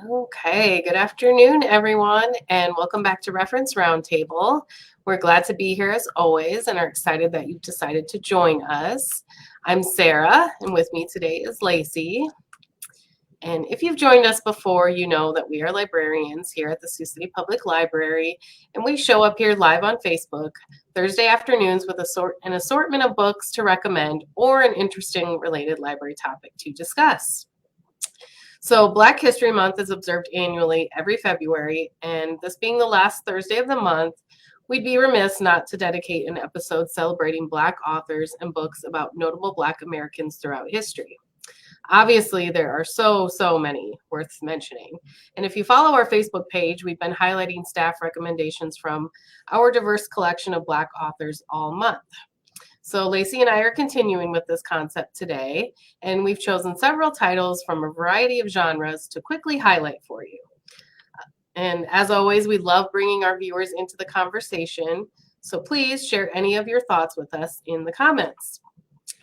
Okay, good afternoon, everyone, and welcome back to Reference Roundtable. We're glad to be here as always and are excited that you've decided to join us. I'm Sarah, and with me today is Lacey. And if you've joined us before, you know that we are librarians here at the Sioux City Public Library, and we show up here live on Facebook Thursday afternoons with an assortment of books to recommend or an interesting related library topic to discuss. So Black History Month is observed annually every February, and this being the last Thursday of the month, we'd be remiss not to dedicate an episode celebrating Black authors and books about notable Black Americans throughout history. Obviously, there are so many worth mentioning. And if you follow our Facebook page, we've been highlighting staff recommendations from our diverse collection of Black authors all month. So Lacey and I are continuing with this concept today, and we've chosen several titles from a variety of genres to quickly highlight for you. And as always, we love bringing our viewers into the conversation, so please share any of your thoughts with us in the comments.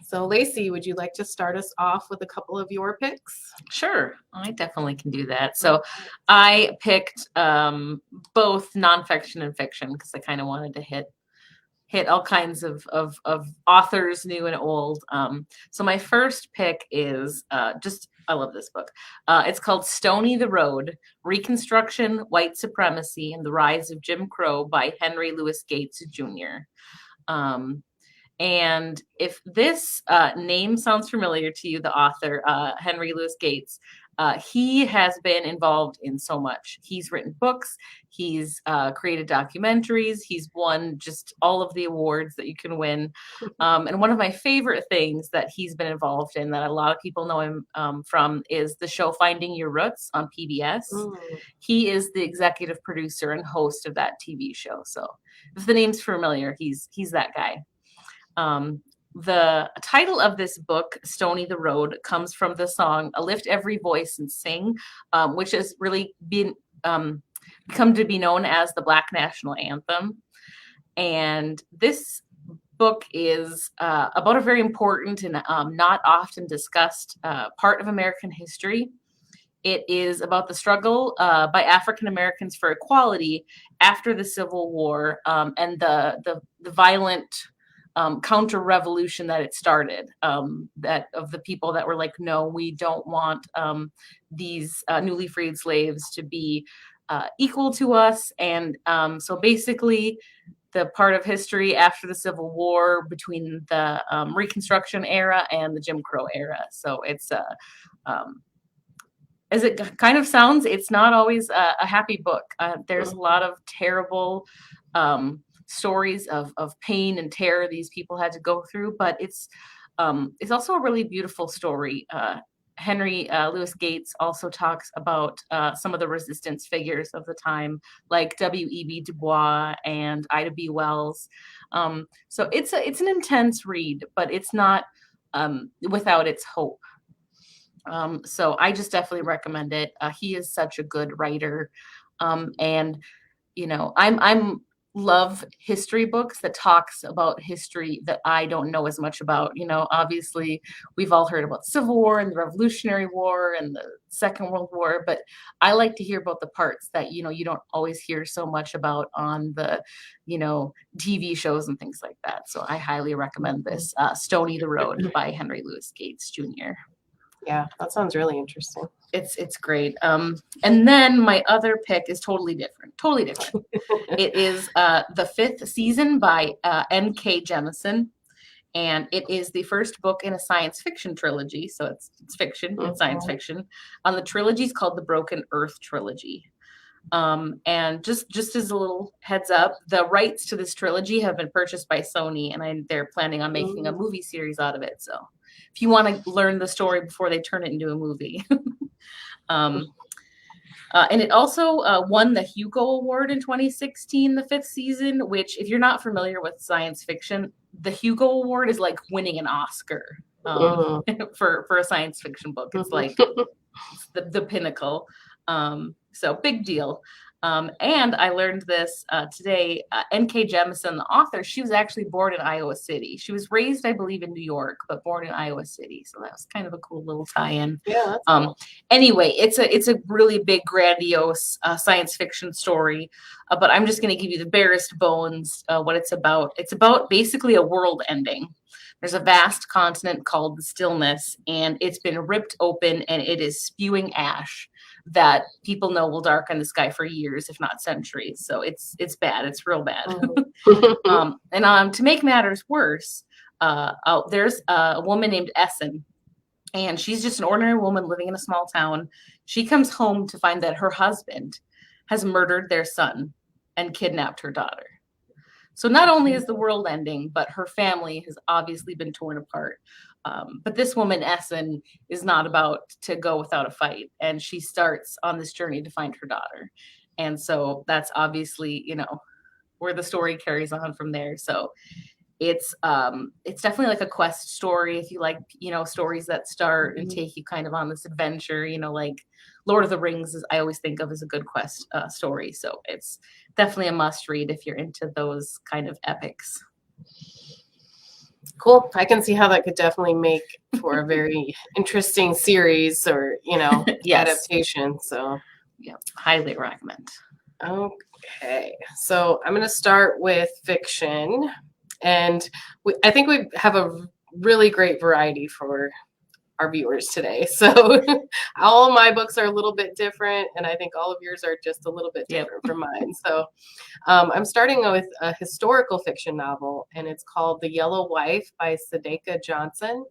So Lacey, would you like to start us off with a couple of your picks? Sure, I definitely can do that. So I picked both nonfiction and fiction because I kind of wanted to hit all kinds of authors, new and old. So my first pick is I love this book. It's called Stony the Road, Reconstruction, White Supremacy, and the Rise of Jim Crow by Henry Louis Gates, Jr. And if this name sounds familiar to you, the author, Henry Louis Gates, he has been involved in so much. He's written books, he's created documentaries, he's won just all of the awards that you can win. And one of my favorite things that he's been involved in that a lot of people know him from is the show Finding Your Roots on PBS. He is the executive producer and host of that TV show. So if the name's familiar, he's that guy. The title of this book, Stony the Road, comes from the song Lift Every Voice and Sing, which has really come to be known as the Black National Anthem. And this book is about a very important and not often discussed part of American history. It is about the struggle by African Americans for equality after the Civil War and the violent counter-revolution that it started, that of the people that were like, no, we don't want these newly freed slaves to be equal to us. And so basically the part of history after the Civil War between the Reconstruction era and the Jim Crow era. So it's as it kind of sounds, it's not always a happy book. There's a lot of terrible stories of pain and terror these people had to go through, but it's also a really beautiful story. Henry Louis Gates also talks about some of the resistance figures of the time, like W.E.B. Du Bois and Ida B. Wells. So it's an intense read, but it's not without its hope. So I just definitely recommend it. He is such a good writer, and you know, I'm love history books that talks about history that I don't know as much about. You know, obviously we've all heard about Civil War and the Revolutionary War and the Second World War, but I like to hear about the parts that, you know, you don't always hear so much about on the, you know, TV shows and things like that. So I highly recommend this Stony the Road by Henry Louis Gates, Jr. Yeah, that sounds really interesting. It's great. And then my other pick is totally different. It is The Fifth Season by N.K. Jemisin. And it is the first book in a science fiction trilogy. So it's fiction, it's science fiction. The trilogy is called the Broken Earth Trilogy. And just as a little heads up, the rights to this trilogy have been purchased by Sony, and they're planning on making a movie series out of it. So if you want to learn the story before they turn it into a movie. And it also won the Hugo Award in 2016, the fifth season, which if you're not familiar with science fiction, the Hugo Award is like winning an Oscar for a science fiction book. It's like the pinnacle. So big deal. And I learned this today. N.K. Jemisin, the author, she was actually born in Iowa City. She was raised, I believe, in New York, but born in Iowa City. So that was kind of a cool little tie-in. Yeah, that's cool. Anyway, it's a really big, grandiose science fiction story. But I'm just going to give you the barest bones what it's about. It's about basically a world ending. There's a vast continent called the Stillness, and it's been ripped open, and it is spewing ash that people know will darken the sky for years, if not centuries. So it's bad. It's real bad. And to make matters worse, there's a woman named Essen, and she's just an ordinary woman living in a small town. She comes home to find that her husband has murdered their son and kidnapped her daughter. So not only is the world ending, but her family has obviously been torn apart. But this woman, Essen, is not about to go without a fight. And she starts on this journey to find her daughter. And so that's obviously, where the story carries on from there. So it's definitely like a quest story. If you like, stories that start and take you kind of on this adventure, like Lord of the Rings I always think of as a good quest story. So it's definitely a must read if you're into those kind of epics. Cool. I can see how that could definitely make for a very interesting series or, Yes. adaptation. So yeah, highly recommend. Okay. So I'm going to start with fiction. And I think we have a really great variety for our viewers today. So all my books are a little bit different, and I think all of yours are just a little bit different from mine. So I'm starting with a historical fiction novel, and it's called The Yellow Wife by Sadeka Johnson.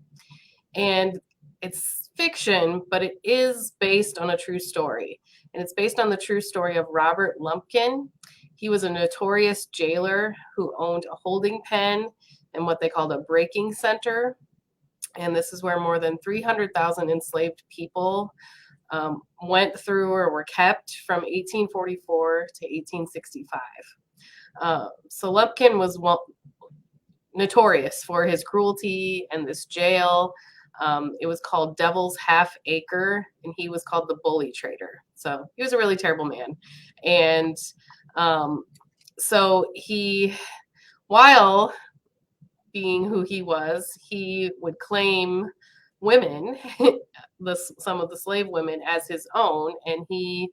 And it's fiction, but it is based on a true story. And it's based on the true story of Robert Lumpkin. He was a notorious jailer who owned a holding pen and what they called a breaking center. And this is where more than 300,000 enslaved people went through or were kept from 1844 to 1865. So Lumpkin was notorious for his cruelty and this jail. It was called Devil's Half Acre, and he was called the Bully Trader. So he was a really terrible man. And so while being who he was, he would claim women, some of the slave women, as his own, and he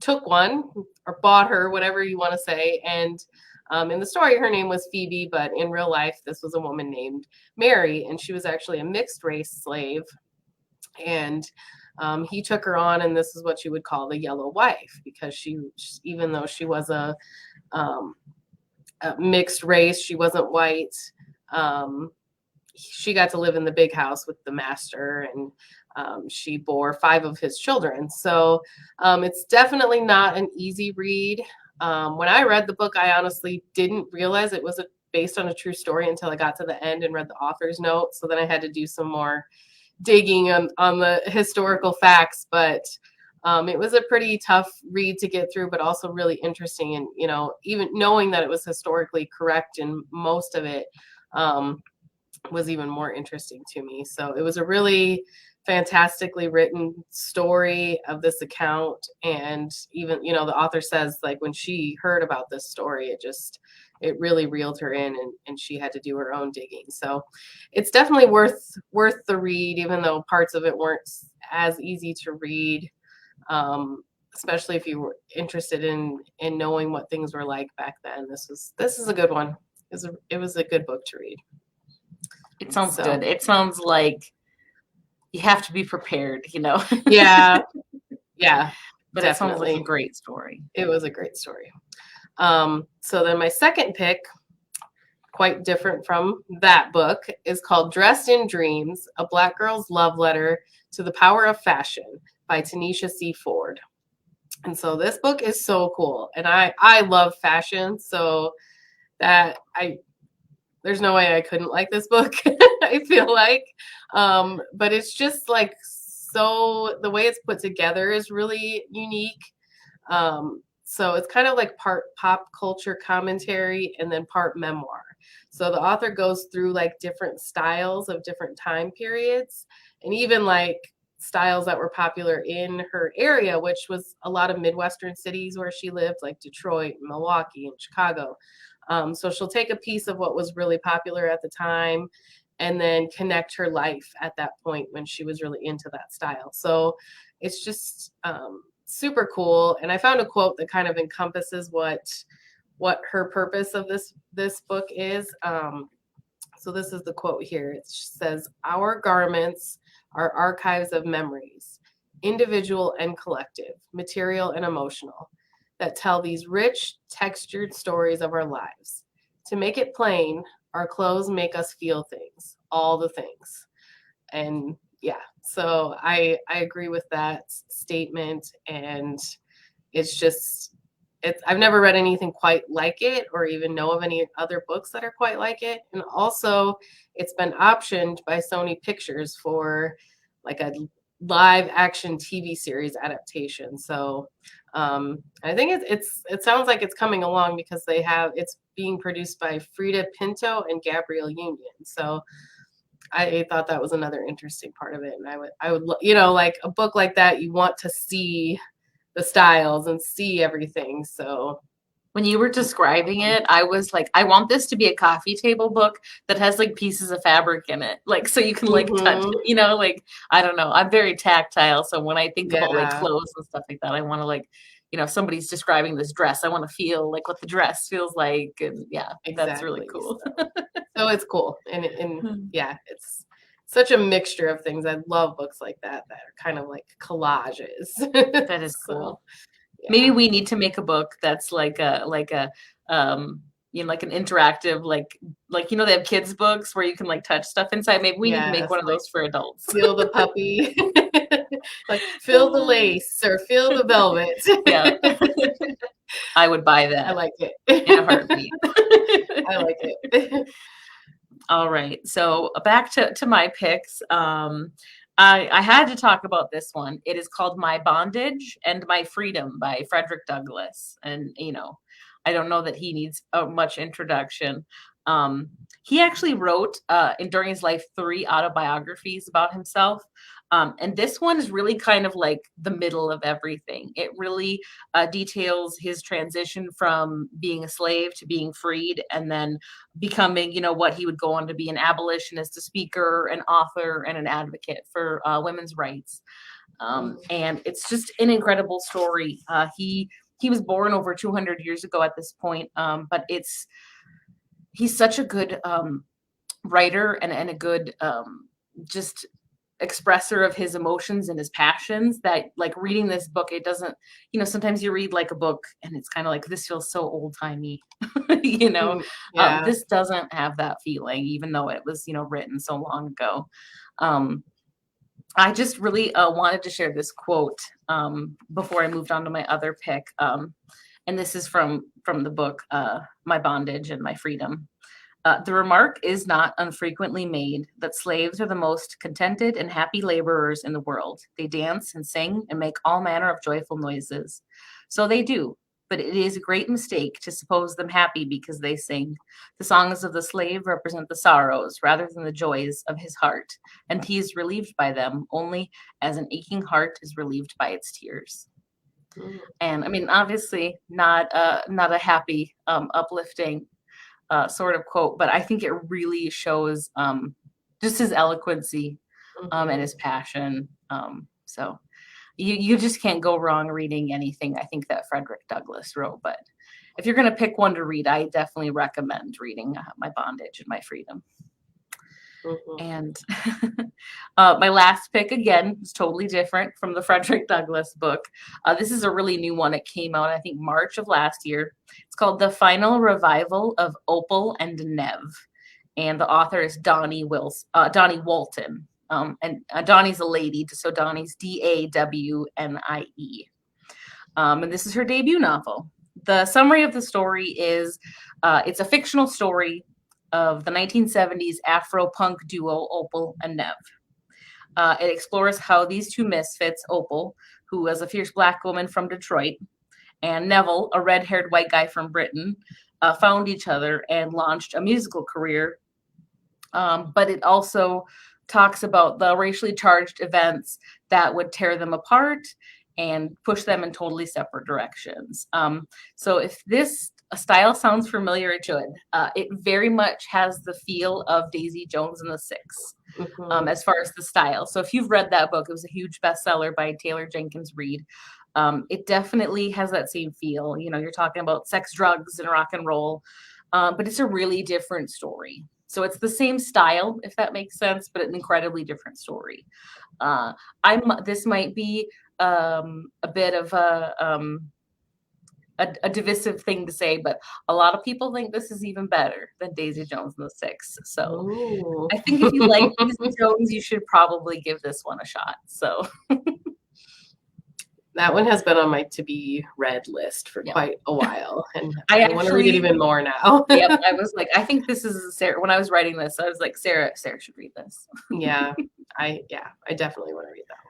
took one or bought her, whatever you want to say. And in the story, her name was Phoebe, but in real life, this was a woman named Mary, and she was actually a mixed race slave. And he took her on, and this is what you would call the Yellow Wife, because even though she was a mixed race, she wasn't white. She got to live in the big house with the master, and she bore 5 of his children. So it's definitely not an easy read. When I read the book, I honestly didn't realize it was based on a true story until I got to the end and read the author's note. So then I had to do some more digging on the historical facts, but it was a pretty tough read to get through, but also really interesting. And, even knowing that it was historically correct in most of it was even more interesting to me. So it was a really fantastically written story of this account. And even, the author says, like, when she heard about this story, it really reeled her in, and she had to do her own digging. So it's definitely worth the read, even though parts of it weren't as easy to read. Especially if you were interested in knowing what things were like back then. This is a good one. It was a good book to read. It sounds good. It sounds like you have to be prepared, Yeah. Yeah. But definitely. It sounds like a great story. It was a great story. So then my second pick, quite different from that book, is called Dressed in Dreams, A Black Girl's Love Letter to the Power of Fashion by Tanisha C. Ford. And so this book is so cool. And I love fashion. So there's no way I couldn't like this book, I feel like. But it's just like, so the way it's put together is really unique. So it's kind of like part pop culture commentary and then part memoir. So the author goes through like different styles of different time periods, and even like styles that were popular in her area, which was a lot of Midwestern cities where she lived, like Detroit, Milwaukee, and Chicago. So she'll take a piece of what was really popular at the time and then connect her life at that point when she was really into that style. So it's just super cool. And I found a quote that kind of encompasses what her purpose of this book is. So this is the quote here. It says, "Our garments are archives of memories, individual and collective, material and emotional, that tell these rich, textured stories of our lives. To make it plain, our clothes make us feel things, all the things." And yeah, so I agree with that statement. And it's just, I've never read anything quite like it, or even know of any other books that are quite like it. And also, it's been optioned by Sony Pictures for like a live action TV series adaptation. So I think it sounds like it's coming along, because it's being produced by Frida Pinto and Gabrielle Union. So I thought that was another interesting part of it. And I would, like a book like that, you want to see the styles and see everything. So when you were describing it, I was like, I want this to be a coffee table book that has like pieces of fabric in it, like so you can like touch it, like I don't know. I'm very tactile, so when I think about like clothes and stuff like that, I want to like, if somebody's describing this dress, I want to feel like what the dress feels like, and yeah, exactly. That's really cool. So it's cool, and yeah, it's such a mixture of things. I love books like that are kind of like collages. That is cool. Yeah. Maybe we need to make a book that's like a like an interactive, like they have kids books where you can like touch stuff inside. Maybe we need to make one of those for adults. Feel the puppy, like feel the lace or feel the velvet. Yeah, I would buy that. I like it in a heartbeat. I like it. All right, so back to my picks. I had to talk about this one. It is called My Bondage and My Freedom by Frederick Douglass. And, I don't know that he needs much introduction. He actually wrote during his life 3 autobiographies about himself. And this one is really kind of like the middle of everything. It really details his transition from being a slave to being freed, and then becoming, what he would go on to be: an abolitionist, a speaker, an author, and an advocate for women's rights. And it's just an incredible story. He was born over 200 years ago at this point, but he's such a good writer and a good just expresser of his emotions and his passions, that like reading this book, it doesn't, sometimes you read like a book and it's kind of like, this feels so old timey, This doesn't have that feeling, even though it was, written so long ago. I just really wanted to share this quote before I moved on to my other pick. And this is from the book, My Bondage and My Freedom. The remark is not unfrequently made that slaves are the most contented and happy laborers in the world. They dance and sing and make all manner of joyful noises. So they do, but it is a great mistake to suppose them happy because they sing. The songs of the slave represent the sorrows rather than the joys of his heart, and he is relieved by them only as an aching heart is relieved by its tears. And I mean, obviously not a happy, uplifting sort of quote, but I think it really shows just his eloquency and his passion. So you just can't go wrong reading anything I think that Frederick Douglass wrote. But if you're going to pick one to read, I definitely recommend reading My Bondage and My Freedom. And my last pick, again, is totally different from the Frederick Douglass book. This is a really new one. It came out, I think, March of last year. It's called The Final Revival of Opal and Nev. And the author is Donnie Walton. And Donnie's a lady, so Donnie's Dawnie. And this is her debut novel. The summary of the story is it's a fictional story of the 1970s Afro-punk duo Opal and Nev. It explores how these two misfits, Opal, who was a fierce Black woman from Detroit, and Neville, a red-haired white guy from Britain, found each other and launched a musical career. But it also talks about the racially charged events that would tear them apart and push them in totally separate directions. So if this style sounds familiar, it should. It very much has the feel of Daisy Jones and the Six, as far as the style. So if you've read that book, it was a huge bestseller by Taylor Jenkins Reid. It definitely has that same feel. You know, you're talking about sex, drugs, and rock and roll, but it's a really different story. So it's the same style, if that makes sense, but an incredibly different story. This might be a bit of a divisive thing to say, but a lot of people think this is even better than Daisy Jones and the Six. So Ooh. I think if you like Daisy Jones, you should probably give this one a shot. So that one has been on my to be read list for quite a while, and I want to read it even more now. Yep, I was like, I think this is Sarah. When I was writing this, I was like, Sarah should read this. Yeah, I definitely want to read that one.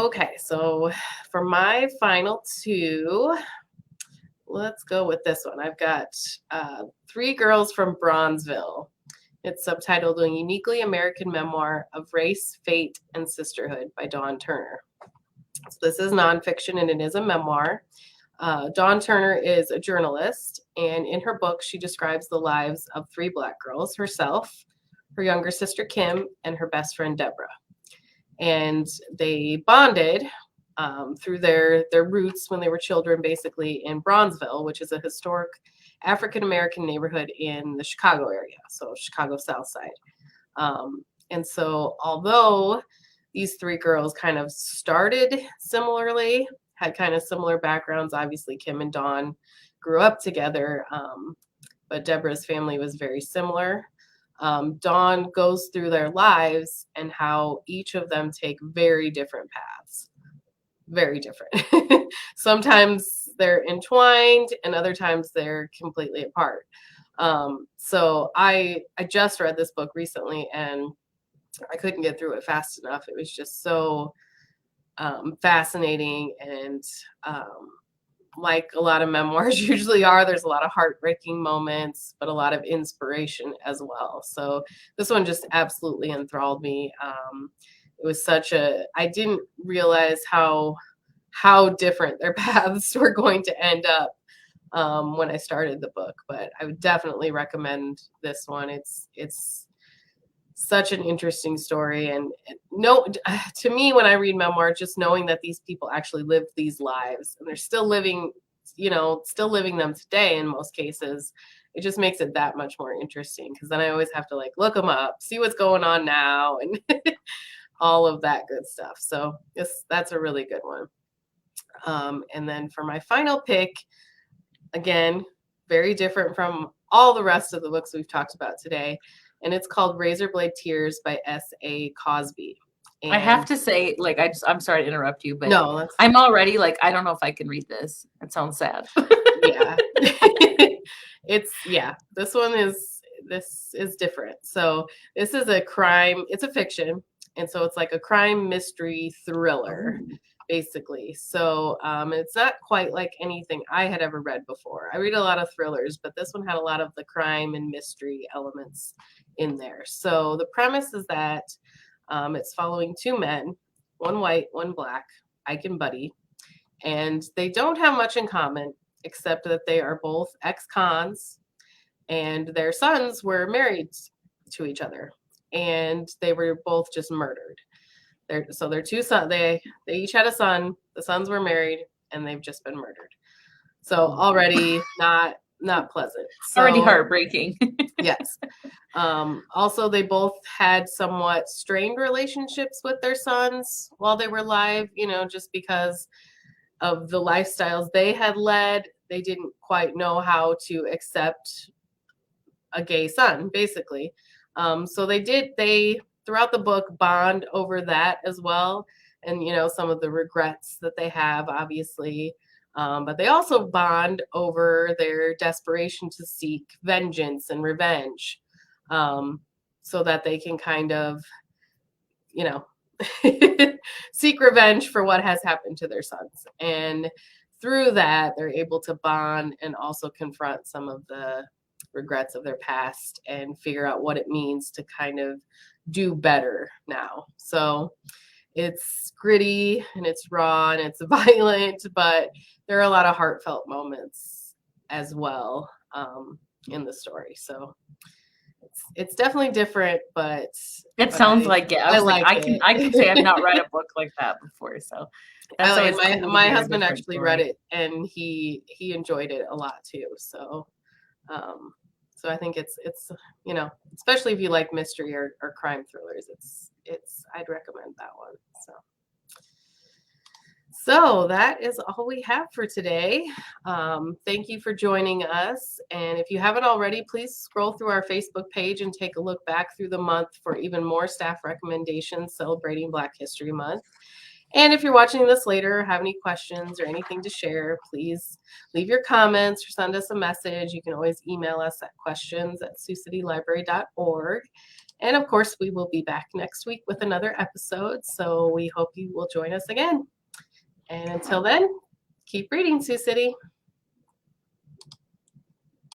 Okay, so for my final two, let's go with this one. I've got Three Girls from Bronzeville. It's subtitled A Uniquely American Memoir of Race, Fate, and Sisterhood by Dawn Turner. So this is nonfiction and it is a memoir. Dawn Turner is a journalist, and in her book, she describes the lives of three Black girls, herself, her younger sister Kim, and her best friend Deborah. And they bonded through their roots when they were children, basically in Bronzeville, which is a historic African-American neighborhood in the Chicago area, so Chicago South Side. And so although these three girls kind of started similarly, had kind of similar backgrounds, obviously Kim and Dawn grew up together, but Deborah's family was very similar. Dawn goes through their lives and how each of them take very different paths. Very different. Sometimes they're entwined and other times they're completely apart. So I just read this book recently and I couldn't get through it fast enough. It was just so fascinating, and like a lot of memoirs usually are, there's a lot of heartbreaking moments, but a lot of inspiration as well. So this one just absolutely enthralled me. It was I didn't realize how different their paths were going to end up when I started the book, but I would definitely recommend this one. It's such an interesting story, and to me, when I read memoir, just knowing that these people actually lived these lives and they're still living them today in most cases, it just makes it that much more interesting, because then I always have to look them up, see what's going on now, and all of that good stuff. So that's a really good one. And then for my final pick, again, very different from all the rest of the books we've talked about today, and it's called Razorblade Tears by S.A. Cosby. And I have to say, I'm sorry to interrupt you, but no, I'm already I don't know if I can read this. It sounds sad. Yeah. This is different. So this is a crime, it's a fiction, and so it's like a crime mystery thriller, basically. So it's not quite like anything I had ever read before. I read a lot of thrillers, but this one had a lot of the crime and mystery elements in there. So the premise is that it's following two men, one white, one black, Ike and Buddy, and they don't have much in common except that they are both ex-cons, and their sons were married to each other, and they were both just murdered. Their two sons, they each had a son. The sons were married, and they've just been murdered. So already not pleasant. Already heartbreaking. Yes. Also, they both had somewhat strained relationships with their sons while they were alive, just because of the lifestyles they had led. They didn't quite know how to accept a gay son, basically. So they throughout the book bond over that as well, and some of the regrets that they have, obviously, but they also bond over their desperation to seek vengeance and revenge, so that they can kind of seek revenge for what has happened to their sons. And through that, they're able to bond and also confront some of the regrets of their past and figure out what it means to kind of do better now. So it's gritty and it's raw and it's violent, but there are a lot of heartfelt moments as well in the story. So it's definitely different, but it sounds like it. I was like, I can say I've not read a book like that before. So that's always cool to my hear a husband different actually story. read it and he enjoyed it a lot too. So so I think it's especially if you like mystery or crime thrillers, I'd recommend that one. So that is all we have for today. Thank you for joining us. And if you haven't already, please scroll through our Facebook page and take a look back through the month for even more staff recommendations celebrating Black History Month. And if you're watching this later or have any questions or anything to share, please leave your comments or send us a message. You can always email us at questions@siouxcitylibrary.org. And of course, we will be back next week with another episode. So we hope you will join us again. And until then, keep reading, Sioux City.